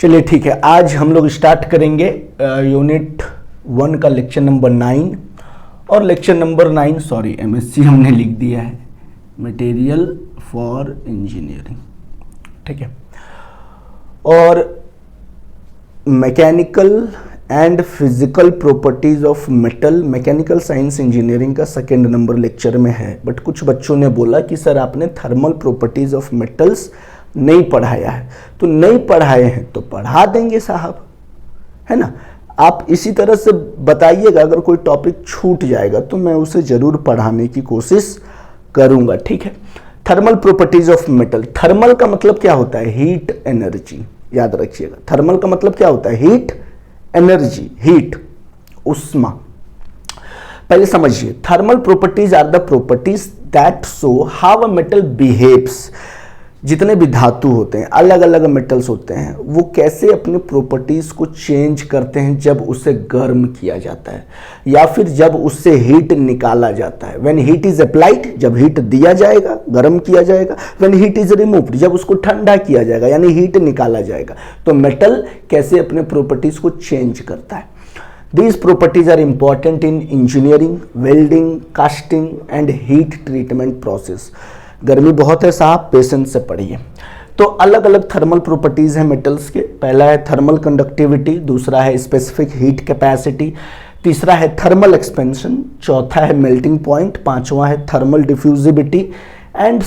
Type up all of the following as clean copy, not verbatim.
चलिए ठीक है, आज हम लोग स्टार्ट करेंगे यूनिट 1 का लेक्चर नंबर 9 और लेक्चर नंबर 9 सॉरी एमएससी हमने लिख दिया है, मटेरियल फॉर इंजीनियरिंग। ठीक है, और mechanical and physical properties of metal, mechanical science engineering का सेकेंड नंबर लेक्चर में है। बट कुछ बच्चों ने बोला कि सर आपने थर्मल प्रॉपर्टीज ऑफ मेटल्स नहीं पढ़ाया है, तो नहीं पढ़ाए हैं तो पढ़ा देंगे साहब, है ना। आप इसी तरह से बताइएगा, अगर कोई टॉपिक छूट जाएगा तो मैं उसे जरूर पढ़ाने की कोशिश करूंगा। ठीक है, thermal properties of metal. Thermal का मतलब क्या होता है? Heat energy. याद रखिएगा, थर्मल का मतलब क्या होता है? हीट एनर्जी, हीट, उष्मा। पहले समझिए, thermal properties are the properties that show how a metal behaves. जितने भी धातु होते हैं, अलग अलग मेटल्स होते हैं, वो कैसे अपने प्रॉपर्टीज को चेंज करते हैं जब उसे गर्म किया जाता है या फिर जब उससे हीट निकाला जाता है। व्हेन हीट इज अप्लाइड, जब हीट दिया जाएगा, गर्म किया जाएगा। व्हेन हीट इज रिमूव्ड, जब उसको ठंडा किया जाएगा यानी हीट निकाला जाएगा। तो मेटल कैसे अपने प्रॉपर्टीज को चेंज करता है। These properties are important in engineering, welding, casting and heat treatment process. गर्मी बहुत है साहब, पेशेंस से पढ़िए। तो अलग अलग थर्मल प्रॉपर्टीज हैं मेटल्स के। पहला है थर्मल कंडक्टिविटी, दूसरा है स्पेसिफिक हीट कैपेसिटी, तीसरा है थर्मल एक्सपेंशन, चौथा है मेल्टिंग पॉइंट, पांचवा है thermal diffusibility and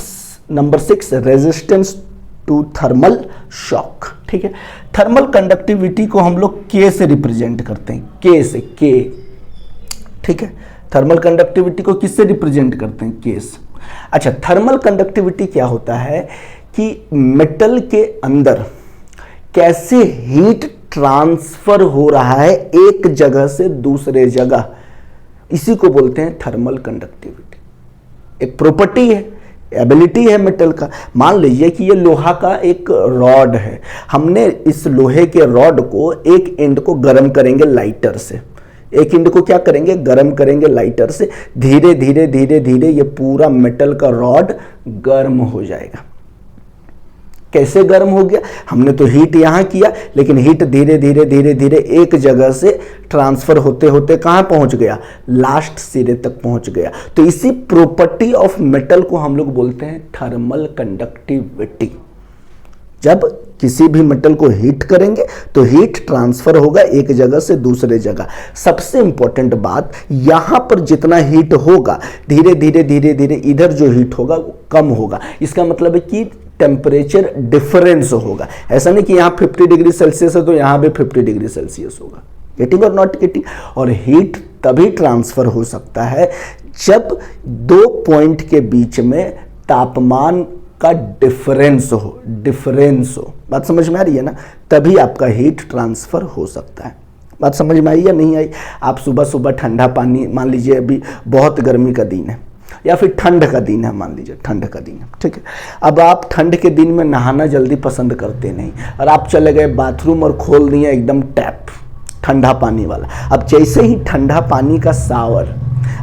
number 6 resistance to thermal shock. ठीक है, थर्मल कंडक्टिविटी को हम लोग के से रिप्रेजेंट करते हैं, के से, के। ठीक है, थर्मल कंडक्टिविटी को किससे रिप्रेजेंट करते हैं? के से। अच्छा, थर्मल कंडक्टिविटी क्या होता है कि मेटल के अंदर कैसे हीट ट्रांसफर हो रहा है एक जगह से दूसरे जगह, इसी को बोलते हैं थर्मल कंडक्टिविटी। एक प्रॉपर्टी है, एबिलिटी है मेटल का। मान लीजिए कि ये लोहा का एक रॉड है, हमने इस लोहे के रॉड को एक एंड को गर्म करेंगे लाइटर से, एक एंड को क्या करेंगे? गर्म करेंगे लाइटर से। धीरे धीरे धीरे धीरे ये पूरा मेटल का रॉड गर्म हो जाएगा। कैसे गर्म हो गया? हमने तो हीट यहां किया, लेकिन हीट धीरे धीरे धीरे धीरे एक जगह से ट्रांसफर होते होते कहां पहुंच गया? लास्ट सिरे तक पहुंच गया। तो इसी प्रॉपर्टी ऑफ मेटल को हम लोग बोलते हैं थर्मल कंडक्टिविटी। जब किसी भी मेटल को हीट करेंगे तो हीट ट्रांसफर होगा एक जगह से दूसरे जगह। सबसे इंपॉर्टेंट बात, यहां पर जितना हीट होगा धीरे धीरे धीरे धीरे इधर जो हीट होगा वो कम होगा। इसका मतलब है कि टेम्परेचर डिफरेंस होगा। ऐसा नहीं कि यहां 50 डिग्री सेल्सियस है तो यहां भी 50 डिग्री सेल्सियस होगा। गेटिंग और नॉट गेटिंग? और हीट तभी ट्रांसफर हो सकता है जब दो पॉइंट के बीच में तापमान का डिफरेंस हो। बात समझ में आ रही है ना? तभी आपका हीट ट्रांसफर हो सकता है। बात समझ में आई या नहीं आई? आप सुबह सुबह ठंडा पानी, मान लीजिए अभी बहुत गर्मी का दिन है या फिर ठंड का दिन है, मान लीजिए ठंड का दिन है, ठीक है। अब आप ठंड के दिन में नहाना जल्दी पसंद करते नहीं, और आप चले गए बाथरूम और खोल दिए एकदम टैप ठंडा पानी वाला। अब जैसे ही ठंडा पानी का शावर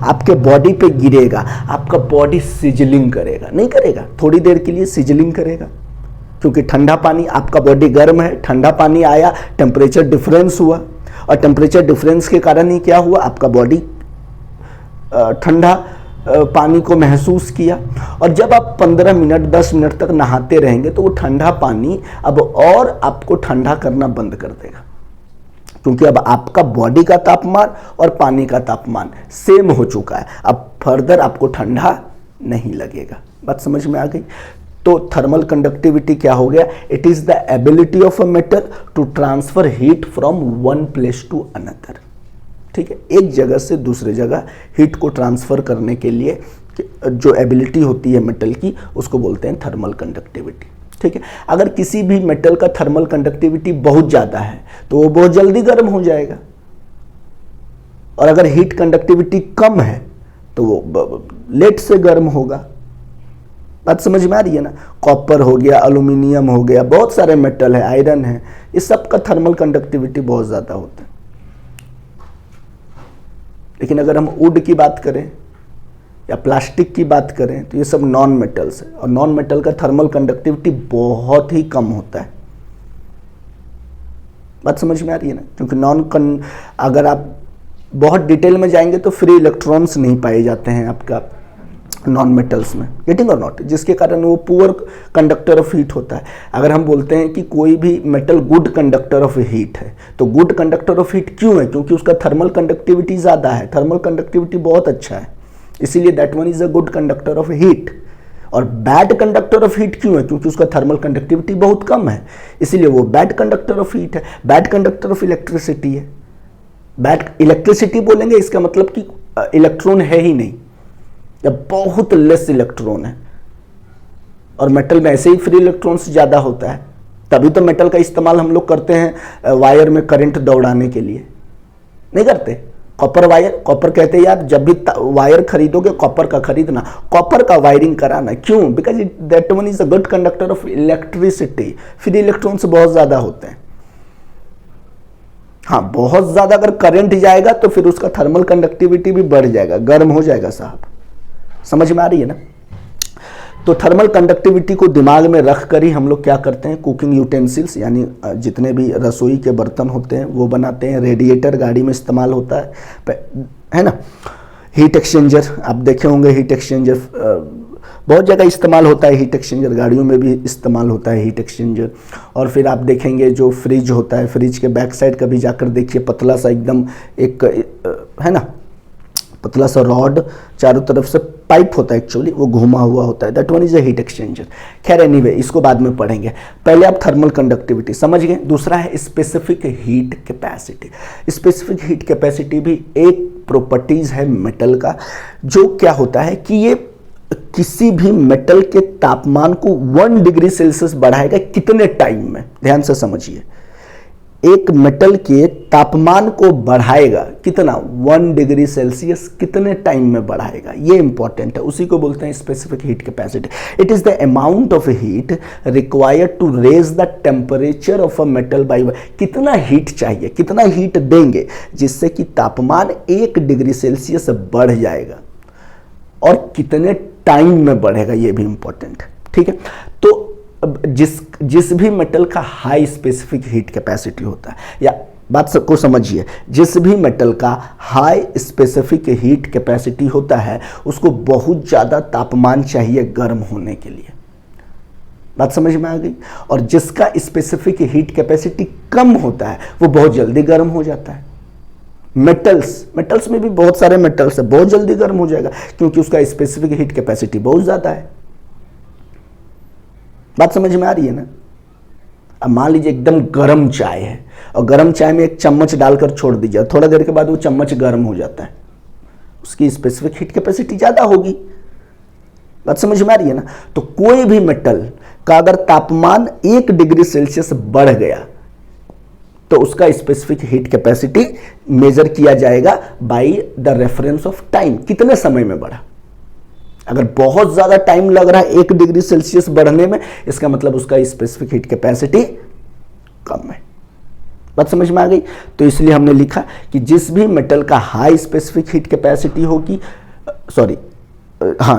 आपके बॉडी पे गिरेगा, आपका बॉडी सिजलिंग करेगा, नहीं करेगा? थोड़ी देर के लिए सिजलिंग करेगा, क्योंकि ठंडा पानी, आपका बॉडी गर्म है, ठंडा पानी आया, टेम्परेचर डिफरेंस हुआ, और टेम्परेचर डिफरेंस के कारण ही क्या हुआ? आपका बॉडी ठंडा पानी को महसूस किया। और जब आप 15 मिनट 10 मिनट तक नहाते रहेंगे तो वो ठंडा पानी अब और आपको ठंडा करना बंद कर देगा, क्योंकि अब आपका बॉडी का तापमान और पानी का तापमान सेम हो चुका है। अब फर्दर आपको ठंडा नहीं लगेगा। बात समझ में आ गई? तो थर्मल कंडक्टिविटी क्या हो गया? It is the ability of a metal to transfer heat from one place to another. ठीक है, एक जगह से दूसरे जगह हीट को ट्रांसफर करने के लिए जो एबिलिटी होती है मेटल की, उसको बोलते हैं थर्मल कंडक्टिविटी। ठीक है, अगर किसी भी मेटल का थर्मल कंडक्टिविटी बहुत ज़्यादा है तो वो बहुत जल्दी गर्म हो जाएगा, और अगर हीट कंडक्टिविटी कम है तो वो लेट से गर्म होगा। बात समझ में आ रही है ना? कॉपर हो गया, एल्यूमिनियम हो गया, बहुत सारे मेटल है, आयरन है, इस सब का थर्मल कंडक्टिविटी बहुत ज़्यादा होता है। लेकिन अगर हम वुड की बात करें या प्लास्टिक की बात करें तो ये सब नॉन मेटल्स है, और नॉन मेटल का थर्मल कंडक्टिविटी बहुत ही कम होता है। बात समझ में आ रही है ना, क्योंकि अगर आप बहुत डिटेल में जाएंगे तो फ्री इलेक्ट्रॉन्स नहीं पाए जाते हैं आपका नॉन मेटल्स में, गेटिंग और नॉट, जिसके कारण वो पुअर कंडक्टर ऑफ हीट होता है। अगर हम बोलते हैं कि कोई भी metal good conductor of heat है, तो गुड कंडक्टर ऑफ हीट क्यों है? क्योंकि उसका थर्मल कंडक्टिविटी ज़्यादा है, थर्मल कंडक्टिविटी बहुत अच्छा है, इसीलिए that one is a good conductor of heat. और बैड कंडक्टर ऑफ हीट क्यों है? क्योंकि उसका थर्मल कंडक्टिविटी बहुत कम है, इसीलिए वो बैड कंडक्टर ऑफ हीट है। बैड कंडक्टर ऑफ इलेक्ट्रिसिटी है, बैड इलेक्ट्रिसिटी बोलेंगे इसका मतलब कि इलेक्ट्रॉन है ही नहीं, या बहुत लेस इलेक्ट्रॉन है। और मेटल में ऐसे ही फ्री इलेक्ट्रॉन्स ज़्यादा होता है, तभी तो मेटल का इस्तेमाल हम लोग करते हैं वायर में करंट दौड़ाने के लिए, नहीं करते? कॉपर वायर, कॉपर कहते हैं यार जब भी वायर खरीदोगे कॉपर का खरीदना, कॉपर का वायरिंग कराना, क्यों? Because that one is a good conductor of electricity. Free electrons बहुत ज़्यादा होते हैं। हाँ, बहुत ज़्यादा अगर करंट जाएगा तो फिर उसका थर्मल कंडक्टिविटी भी बढ़ जाएगा, गर्म हो जाएगा साहब, समझ में आ रही है ना? तो थर्मल कंडक्टिविटी को दिमाग में रख कर ही हम लोग क्या करते हैं, कुकिंग यूटेंसिल्स यानी जितने भी रसोई के बर्तन होते हैं वो बनाते हैं। रेडिएटर गाड़ी में इस्तेमाल होता है ना। हीट एक्सचेंजर आप देखे होंगे, हीट एक्सचेंजर बहुत जगह इस्तेमाल होता है, हीट एक्सचेंजर गाड़ियों में भी इस्तेमाल होता है हीट एक्सचेंजर। और फिर आप देखेंगे जो फ्रिज होता है, फ्रिज के बैक साइड कभी जाकर देखिए, पतला सा एकदम एक है ना, पतला सा रॉड, चारों तरफ से पाइप होता है, एक्चुअली वो घुमा हुआ होता है, that one is a heat exchanger. खैर एनीवे, इसको बाद में पढ़ेंगे, पहले आप थर्मल कंडक्टिविटी समझ गए। दूसरा है specific heat capacity. Specific heat capacity भी एक प्रॉपर्टीज है मेटल का, जो क्या होता है कि ये किसी भी मेटल के तापमान को 1 डिग्री सेल्सियस बढ़ाएगा कितने टाइम में, ध्यान से समझिए। एक मेटल के तापमान को बढ़ाएगा कितना, 1 डिग्री सेल्सियस कितने टाइम में बढ़ाएगा, ये इंपॉर्टेंट है, उसी को बोलते हैं specific heat capacity. It is the amount of heat required to raise the temperature of a metal by, कितना हीट चाहिए, कितना हीट देंगे जिससे कि तापमान 1 डिग्री सेल्सियस बढ़ जाएगा, और कितने टाइम में बढ़ेगा, ये भी इंपॉर्टेंट है, ठीक है। तो जिस भी मेटल का हाई स्पेसिफिक हीट कैपेसिटी होता है, या बात सबको समझिए, जिस भी मेटल का हाई स्पेसिफिक हीट कैपेसिटी होता है उसको बहुत ज़्यादा तापमान चाहिए गर्म होने के लिए, बात समझ में आ गई। और जिसका स्पेसिफिक हीट कैपेसिटी कम होता है वो बहुत जल्दी गर्म हो जाता है। मेटल्स में भी बहुत सारे मेटल्स है, बहुत जल्दी गर्म हो जाएगा क्योंकि उसका स्पेसिफिक हीट कैपेसिटी बहुत ज़्यादा है, बात समझ में आ रही है ना। अब मान लीजिए एकदम गर्म चाय है और गर्म चाय में 1 चम्मच डालकर छोड़ दीजिए, थोड़ा देर के बाद वो चम्मच गर्म हो जाता है, उसकी स्पेसिफिक हीट कैपेसिटी ज़्यादा होगी, बात समझ में आ रही है ना। तो कोई भी मेटल का अगर तापमान 1 डिग्री सेल्सियस बढ़ गया तो उसका स्पेसिफिक हीट कैपेसिटी मेजर किया जाएगा by the reference of time, कितने समय में बढ़ा। अगर बहुत ज्यादा टाइम लग रहा है 1 डिग्री सेल्सियस बढ़ने में, इसका मतलब उसका स्पेसिफिक हीट कैपेसिटी कम है, बात समझ में आ गई। तो इसलिए हमने लिखा कि जिस भी मेटल का हाई स्पेसिफिक हीट कैपेसिटी होगी,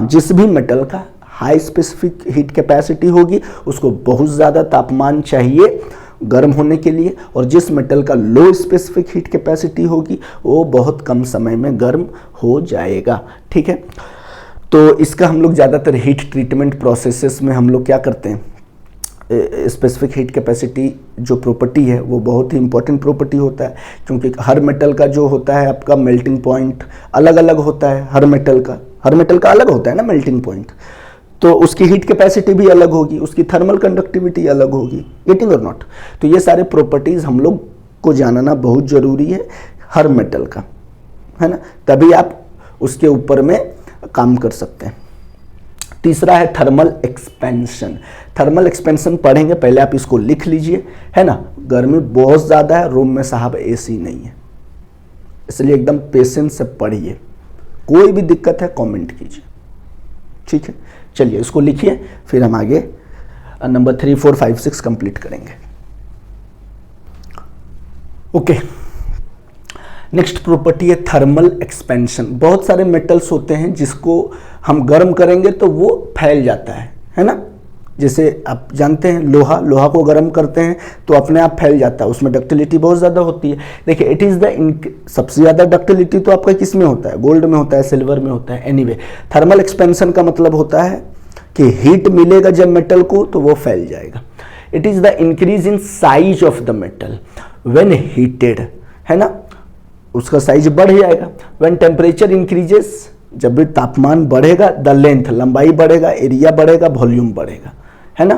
जिस भी मेटल का हाई स्पेसिफिक हीट कैपेसिटी होगी उसको बहुत ज्यादा तापमान चाहिए गर्म होने के लिए, और जिस मेटल का लो स्पेसिफिक हीट कैपेसिटी होगी वो बहुत कम समय में गर्म हो जाएगा, ठीक है। तो इसका हम लोग ज़्यादातर हीट ट्रीटमेंट प्रोसेसेस में हम लोग क्या करते हैं, स्पेसिफिक हीट कैपेसिटी जो प्रॉपर्टी है वो बहुत ही इंपॉर्टेंट प्रॉपर्टी होता है, क्योंकि हर मेटल का जो होता है आपका मेल्टिंग पॉइंट अलग अलग होता है, हर मेटल का अलग होता है ना मेल्टिंग पॉइंट, तो उसकी हीट कैपेसिटी भी अलग होगी, उसकी थर्मल कंडक्टिविटी अलग होगी, गेटिंग और नॉट। तो ये सारे प्रॉपर्टीज़ हम लोग को जानना बहुत ज़रूरी है हर मेटल का, है ना, तभी आप उसके ऊपर में काम कर सकते हैं। तीसरा है थर्मल एक्सपेंशन। थर्मल एक्सपेंशन पढ़ेंगे, पहले आप इसको लिख लीजिए, है ना। गर्मी बहुत ज़्यादा है, रूम में साहब एसी नहीं है, इसलिए एकदम पेशेंस से पढ़िए, कोई भी दिक्कत है कमेंट कीजिए, ठीक है। चलिए इसको लिखिए, फिर हम आगे नंबर 3, 4, 5, 6 कंप्लीट करेंगे। ओके, नेक्स्ट प्रॉपर्टी है थर्मल एक्सपेंशन। बहुत सारे मेटल्स होते हैं जिसको हम गर्म करेंगे तो वो फैल जाता है ना। जैसे आप जानते हैं लोहा को गर्म करते हैं तो अपने आप फैल जाता है, उसमें डक्टिलिटी बहुत ज़्यादा होती है। देखिए इट इज़ द सबसे ज़्यादा डक्टिलिटी तो आपका किस में होता है, गोल्ड में होता है, सिल्वर में होता है। एनीवे थर्मल एक्सपेंशन का मतलब होता है कि हीट मिलेगा जब मेटल को तो वो फैल जाएगा। It is the increase in size of the metal when heated, है ना, उसका साइज बढ़ जाएगा। व्हेन टेम्परेचर इंक्रीजेस, जब भी तापमान बढ़ेगा, द लेंथ लंबाई बढ़ेगा, एरिया बढ़ेगा, वॉल्यूम बढ़ेगा, है ना।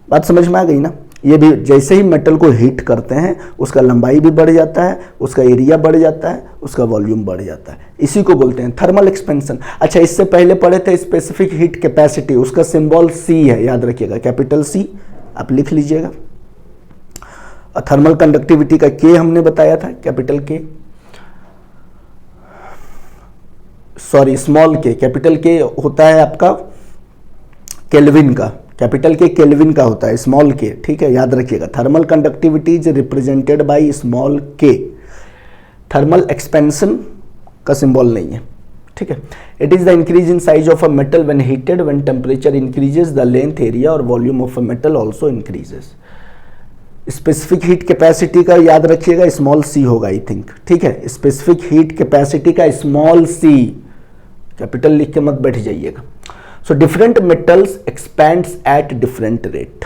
बात समझ में आ गई ना। ये भी जैसे ही मेटल को हीट करते हैं उसका लंबाई भी बढ़ जाता है, उसका एरिया बढ़ जाता है, उसका वॉल्यूम बढ़ जाता है। इसी को बोलते हैं थर्मल एक्सपेंशन। अच्छा, इससे पहले पढ़े थे स्पेसिफिक हीट कैपेसिटी, उसका सिंबल सी है, याद रखिएगा, कैपिटल सी आप लिख लीजिएगा। थर्मल कंडक्टिविटी का के हमने बताया था, कैपिटल के, सॉरी स्मॉल के, कैपिटल के होता है आपका केल्विन का, कैपिटल के केल्विन का होता है, स्मॉल के, ठीक है, याद रखिएगा। Thermal conductivity is represented by small K. Thermal expansion का सिंबल नहीं है, ठीक है। It is the increase in size of a metal when heated, when temperature increases the length, area और volume of a metal also increases. Specific heat capacity का याद रखिएगा small C होगा आई थिंक, ठीक है। स्पेसिफिक हीट कैपेसिटी का small C, capital लिख के मत बैठ जाइएगा। So different metals expands at different rate.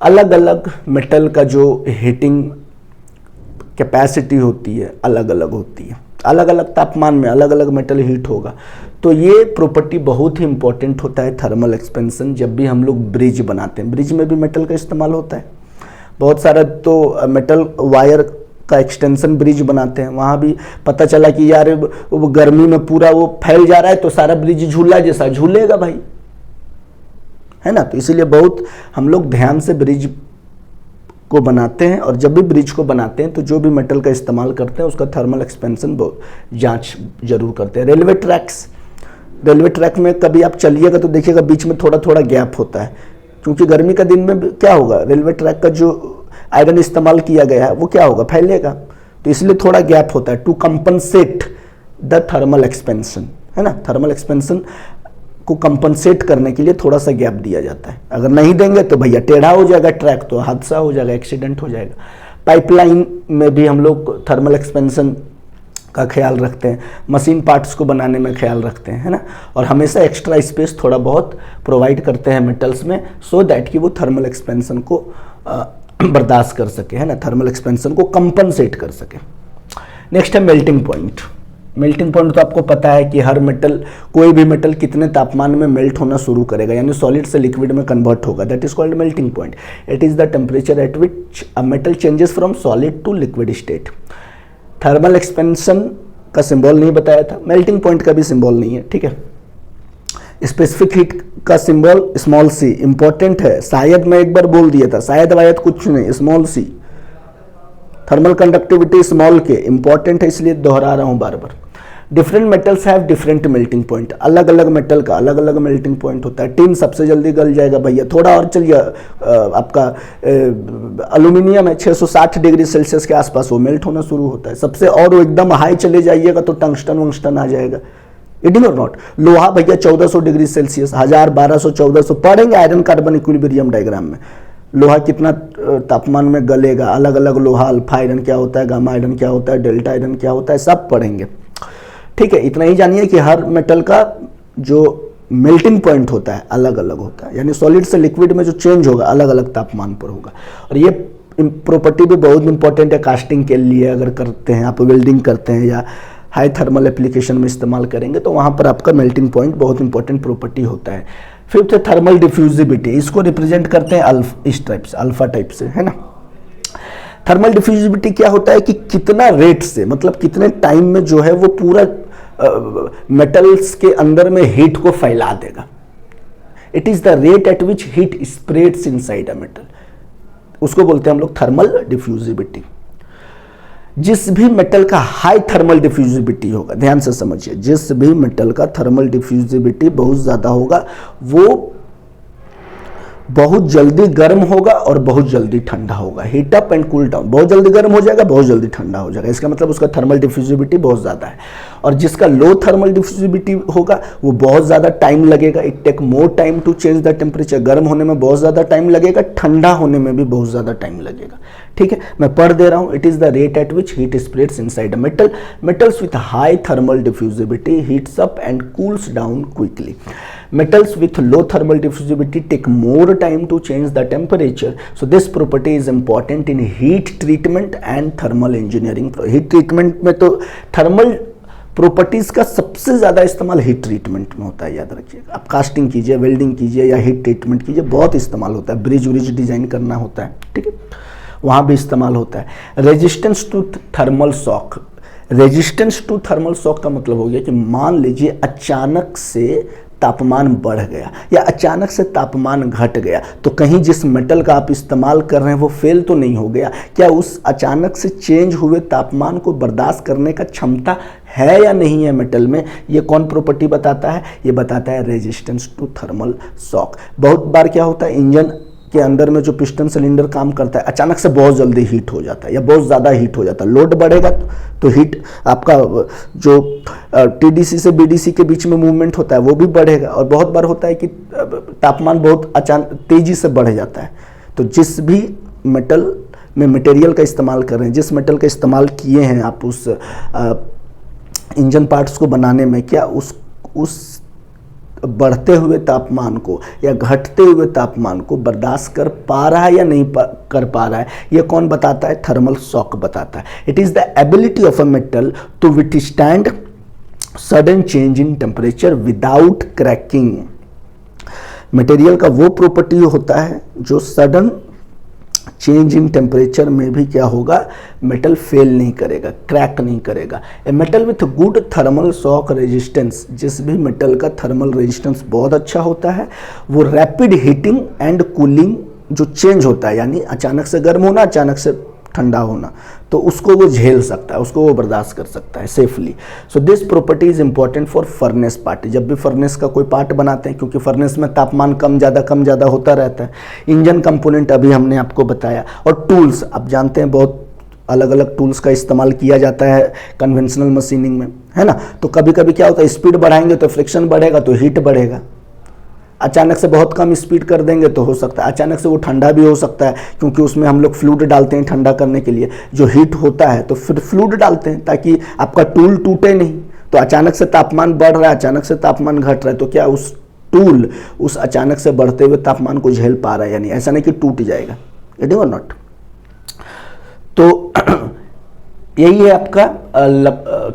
अलग अलग मेटल का जो हीटिंग कैपेसिटी होती है अलग अलग होती है, अलग अलग तापमान में अलग अलग मेटल हीट होगा। तो ये प्रॉपर्टी बहुत ही इंपॉर्टेंट होता है थर्मल एक्सपेंशन। जब भी हम लोग ब्रिज बनाते हैं, ब्रिज में भी मेटल का इस्तेमाल होता है बहुत सारा, तो मेटल वायर का एक्सटेंशन ब्रिज बनाते हैं, वहाँ भी पता चला कि यार वो गर्मी में पूरा वो फैल जा रहा है तो सारा ब्रिज झूला जैसा झूलेगा भाई, है ना। तो इसीलिए बहुत हम लोग ध्यान से ब्रिज को बनाते हैं, और जब भी ब्रिज को बनाते हैं तो जो भी मेटल का इस्तेमाल करते हैं उसका थर्मल एक्सपेंशन जांच जरूर करते हैं। रेलवे ट्रैक में कभी आप चलिएगा तो देखिएगा बीच में थोड़ा थोड़ा गैप होता है, क्योंकि गर्मी का दिन में क्या होगा, रेलवे ट्रैक का जो आयरन इस्तेमाल किया गया है वो क्या होगा, फैलेगा, तो इसलिए थोड़ा गैप होता है to compensate the thermal expansion, है ना। थर्मल एक्सपेंशन को कंपनसेट करने के लिए थोड़ा सा गैप दिया जाता है। अगर नहीं देंगे तो भैया टेढ़ा हो जाएगा ट्रैक, तो हादसा हो जाएगा, एक्सीडेंट हो जाएगा। पाइपलाइन में भी हम लोग थर्मल एक्सपेंशन का ख्याल रखते हैं, मशीन पार्ट्स को बनाने में ख्याल रखते हैं, है ना। और हमेशा एक्स्ट्रा स्पेस थोड़ा बहुत प्रोवाइड करते हैं मेटल्स में, सो दैट कि वो थर्मल एक्सपेंशन को बर्दाश्त कर सके, है ना, थर्मल एक्सपेंशन को कंपनसेट कर सके। नेक्स्ट है मेल्टिंग पॉइंट। मेल्टिंग पॉइंट तो आपको पता है कि हर मेटल, कोई भी मेटल कितने तापमान में मेल्ट होना शुरू करेगा, यानी सॉलिड से लिक्विड में कन्वर्ट होगा, that is called melting point. It is the temperature at which a metal changes from solid to liquid state. Thermal expansion का सिंबल नहीं बताया था, मेल्टिंग पॉइंट का भी सिंबल नहीं है, ठीक है। स्पेसिफिक हीट का सिंबल स्मॉल सी इंपॉर्टेंट है, शायद मैं एक बार बोल दिया था, शायद वायद कुछ नहीं, small C. Thermal conductivity small K important है, इसलिए दोहरा रहा हूं बार बार। Different metals have different melting point, अलग अलग मेटल का अलग अलग मेल्टिंग पॉइंट होता है। टिन सबसे जल्दी गल जाएगा भैया, थोड़ा और चलिए, आपका एल्यूमिनियम है 660 डिग्री सेल्सियस के आसपास वो मेल्ट होना शुरू होता है। सबसे और एकदम हाई चले जाइएगा तो टंगस्टन वंगस्टन आ जाएगा, इडिंग और नॉट। लोहा भैया 1400 डिग्री सेल्सियस, 1000, 1200, 1400 पढ़ेंगे आयरन कार्बन इक्विलिब्रियम डायग्राम में। लोहा कितना तापमान में गलेगा, अलग अलग लोहा, अल्फा आयरन क्या होता है, गामा आयरन क्या होता है, डेल्टा आयरन क्या होता है, सब पढ़ेंगे, ठीक है। इतना ही जानिए कि हर मेटल का जो मेल्टिंग पॉइंट होता है अलग अलग होता है, यानी सॉलिड से लिक्विड में जो चेंज होगा अलग अलग तापमान पर होगा। और ये प्रॉपर्टी भी बहुत इंपॉर्टेंट है कास्टिंग के लिए, अगर करते हैं आप, वेल्डिंग करते हैं या हाई थर्मल एप्लीकेशन में इस्तेमाल करेंगे तो वहाँ पर आपका मेल्टिंग पॉइंट बहुत इंपॉर्टेंट प्रॉपर्टी होता है। फिफ्थ है थर्मल डिफ्यूजिबिलिटी, इसको रिप्रेजेंट करते हैं इस टाइप से, अल्फा टाइप से, है ना। थर्मल डिफ्यूजिबिलिटी क्या होता है कि कितना रेट से, मतलब कितने टाइम में जो है वो पूरा मेटल्स के अंदर में हीट को फैला देगा। It is the rate at which heat spreads inside a metal, उसको बोलते हैं हम लोग थर्मल डिफ्यूजिबिलिटी। जिस भी मेटल का हाई थर्मल डिफ्यूजिबिलिटी होगा, ध्यान से समझिए, जिस भी मेटल का थर्मल डिफ्यूजिबिलिटी बहुत ज्यादा होगा वो बहुत जल्दी गर्म होगा और बहुत जल्दी ठंडा होगा, heat up and cool down, बहुत जल्दी गर्म हो जाएगा, बहुत जल्दी ठंडा हो जाएगा, इसका मतलब उसका थर्मल डिफ्यूजिबिलिटी बहुत ज़्यादा है। और जिसका लो थर्मल डिफ्यूजिबिलिटी होगा वो बहुत ज़्यादा टाइम लगेगा, it take more time to change the temperature, गर्म होने में बहुत ज़्यादा टाइम लगेगा, ठंडा होने में भी बहुत ज़्यादा टाइम लगेगा। ठीक है, मैं पढ़ दे रहा हूँ। It is the rate at which heat spreads inside a metal, metals with high thermal diffusibility heats up and cools down quickly, metals with low thermal diffusibility take more time to change the temperature, so this property is important in heat treatment and thermal engineering। heat treatment में तो thermal properties का सबसे ज़्यादा इस्तेमाल heat treatment में होता है, याद रखिएगा। आप कास्टिंग कीजिए, वेल्डिंग कीजिए या हीट ट्रीटमेंट कीजिए, बहुत इस्तेमाल होता है। ब्रिज व्रिज डिजाइन करना होता है, ठीक है, वहाँ भी इस्तेमाल होता है। Resistance to thermal shock, resistance to thermal shock का मतलब हो गया कि मान लीजिए अचानक से तापमान बढ़ गया या अचानक से तापमान घट गया, तो कहीं जिस मेटल का आप इस्तेमाल कर रहे हैं वो फेल तो नहीं हो गया, क्या उस अचानक से चेंज हुए तापमान को बर्दाश्त करने का क्षमता है या नहीं है मेटल में, ये कौन प्रॉपर्टी बताता है, ये बताता है रेजिस्टेंस टू थर्मल शॉक। बहुत बार क्या होता है, इंजन के अंदर में जो पिस्टन सिलेंडर काम करता है अचानक से बहुत जल्दी हीट हो जाता है या बहुत ज़्यादा हीट हो जाता है, लोड बढ़ेगा तो हीट आपका जो टीडीसी से बीडीसी के बीच में मूवमेंट होता है वो भी बढ़ेगा। और बहुत बार होता है कि तापमान बहुत अचानक तेज़ी से बढ़ जाता है, तो जिस भी मेटल में मटेरियल का इस्तेमाल कर रहे हैं, जिस मेटल का इस्तेमाल किए हैं आप उस इंजन पार्ट्स को बनाने में, क्या उस बढ़ते हुए तापमान को या घटते हुए तापमान को बर्दाश्त कर पा रहा है या नहीं कर पा रहा है, ये कौन बताता है, थर्मल शॉक बताता है। It is the ability of a metal to withstand sudden change in temperature without cracking. Material का वो प्रॉपर्टी होता है जो सडन चेंज इन टेम्परेचर में भी क्या होगा, मेटल फेल नहीं करेगा, क्रैक नहीं करेगा। A metal with good thermal shock resistance, जिस भी मेटल का थर्मल रेजिस्टेंस बहुत अच्छा होता है, वो रैपिड हीटिंग एंड कूलिंग जो चेंज होता है, यानी अचानक से गर्म होना, अचानक से ठंडा होना, तो उसको वो झेल सकता है, उसको वो बर्दाश्त कर सकता है safely. So this property is important for furnace part. जब भी फर्नेस का कोई पार्ट बनाते हैं, क्योंकि फर्नेस में तापमान कम ज़्यादा होता रहता है। इंजन कंपोनेंट अभी हमने आपको बताया, और टूल्स आप जानते हैं बहुत अलग अलग टूल्स का इस्तेमाल किया जाता है कन्वेंशनल मशीनिंग में, है ना। तो कभी कभी क्या होता है, स्पीड बढ़ाएंगे तो फ्रिक्शन बढ़ेगा तो हीट बढ़ेगा, अचानक से बहुत कम स्पीड कर देंगे तो हो सकता है अचानक से वो ठंडा भी हो सकता है, क्योंकि उसमें हम लोग फ्लूइड डालते हैं ठंडा करने के लिए, जो हीट होता है तो फिर फ्लूइड डालते हैं ताकि आपका टूल टूटे नहीं। तो अचानक से तापमान बढ़ रहा है, अचानक से तापमान घट रहा है, तो क्या उस टूल उस अचानक से बढ़ते हुए तापमान को झेल पा रहा है, यानी ऐसा नहीं कि टूट जाएगा, इट और नॉट। तो यही है आपका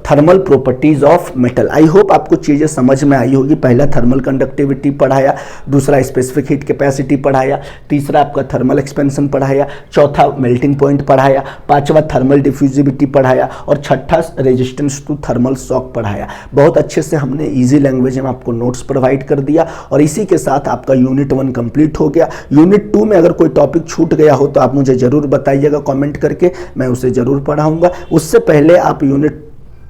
thermal properties of metal. I hope आपको चीज़ें समझ में आई होगी। पहला थर्मल कंडक्टिविटी पढ़ाया, दूसरा स्पेसिफिक हीट कैपेसिटी पढ़ाया, तीसरा आपका थर्मल एक्सपेंशन पढ़ाया, चौथा मेल्टिंग पॉइंट पढ़ाया, पांचवा थर्मल डिफ्यूजिबिलिटी पढ़ाया, और छठा रेजिस्टेंस टू थर्मल शॉक पढ़ाया। बहुत अच्छे से हमने ईजी लैंग्वेज में आपको नोट्स प्रोवाइड कर दिया, और इसी के साथ आपका यूनिट 1 कंप्लीट हो गया। यूनिट 2 में अगर कोई टॉपिक छूट गया हो तो आप मुझे ज़रूर बताइएगा कॉमेंट करके, मैं उसे ज़रूर पढ़ाऊँगा। उससे पहले आप यूनिट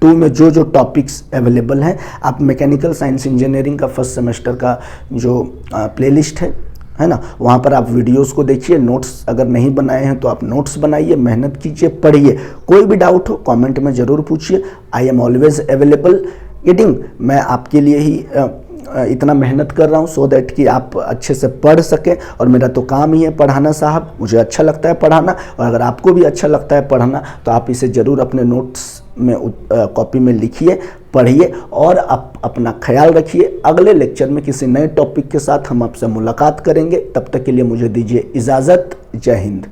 2 में जो टॉपिक्स अवेलेबल हैं, आप मैकेनिकल साइंस इंजीनियरिंग का फर्स्ट सेमेस्टर का जो प्लेलिस्ट है ना, वहाँ पर आप वीडियोस को देखिए। नोट्स अगर नहीं बनाए हैं तो आप नोट्स बनाइए, मेहनत कीजिए, पढ़िए। कोई भी डाउट हो कमेंट में ज़रूर पूछिए। I am always available. Getting, मैं आपके लिए ही इतना मेहनत कर रहा हूँ सो दैट कि आप अच्छे से पढ़ सकें, और मेरा तो काम ही है पढ़ाना साहब, मुझे अच्छा लगता है पढ़ाना, और अगर आपको भी अच्छा लगता है पढ़ाना तो आप इसे ज़रूर अपने नोट्स में कॉपी में लिखिए, पढ़िए, और आप अपना ख्याल रखिए। अगले लेक्चर में किसी नए टॉपिक के साथ हम आपसे मुलाकात करेंगे। तब तक के लिए मुझे दीजिए इजाज़त। जय हिंद।